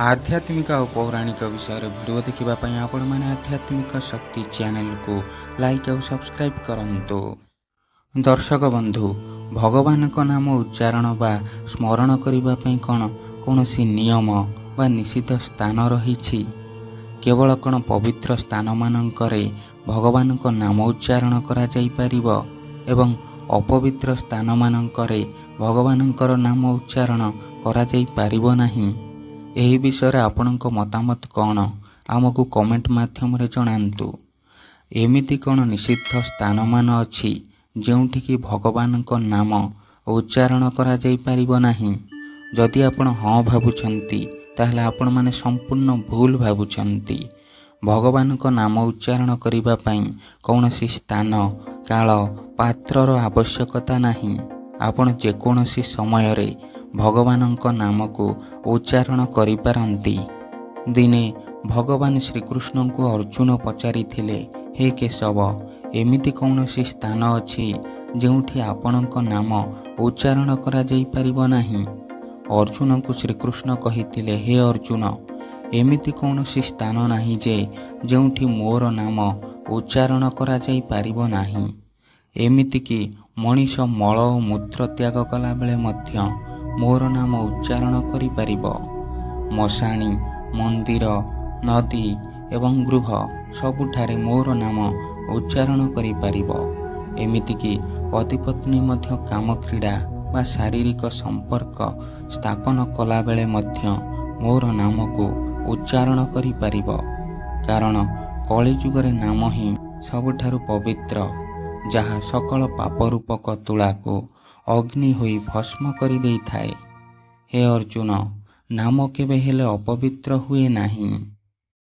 आध्यात्मिक और पौराणिक विषय भिडियो देखा आपण मैंने आध्यात्मिक शक्ति चैनल को लाइक और सब्सक्राइब करंतु। दर्शक बंधु, भगवान का नाम उच्चारण बा स्मरण करने कौन सी नियम बा निषिद्ध स्थान रही? केवल कौन पवित्र स्थान मानकरे भगवान को नाम उच्चारण करा जाई परिबो एवं अपवित्र स्थान मानकरे भगवान नाम उच्चारण करा जाई परिबो नाही? एही विषय आपणको मतामत कौन आमको कमेंट माध्यम रे जणांतु। एमिति कौन निषिद्ध स्थान मान अछि जेउठिकी भगवान को नाम उच्चारण करा जाई परिबो नाही? जदि आपण हाँ भाबुछंती ताहले आपण माने संपूर्ण भूल भाबुछंती। भगवान को नाम उच्चारण करिबा पई कौनसी स्थान काल पात्रर आवश्यकता नाही। आपण जेकोसी समय रे भगवान को नाम को उच्चारण करि पारंती। दिने भगवान श्रीकृष्ण को अर्जुन पचारि थिले, हे केशव, एमिति कौनसी स्थान अछि जेउठी आपणक नाम उच्चारण करा जाई परिबो नाही? अर्जुन को श्रीकृष्ण कहिथिले, हे अर्जुन, एमिति कौनसी स्थान नाही जे जेउठी मोर नाम उच्चारण करा जाई परिबो नाही। एमिति कि मनीष मल और मूत्र त्याग कला बेले मध्य मोर नाम उच्चारण करि परिबो। मशाणी, मंदिर, नदी एवं गृह सबुठारे मोर नाम उच्चारण करि परिबो। एमिति कि पति पत्नी मध्य काम क्रीड़ा बा शारीरिक संपर्क स्थापन कला बेले मध्य मोर नाम को उच्चारण करि परिबो। कारण कलिजुग रे नाम ही सबुठारु पवित्र, जहा सकल पाप रूपक तुला को अग्नि होई भस्म करि देई थाए। हे अर्जुन, नाम केबे हेले अपवित्र हुए नाही।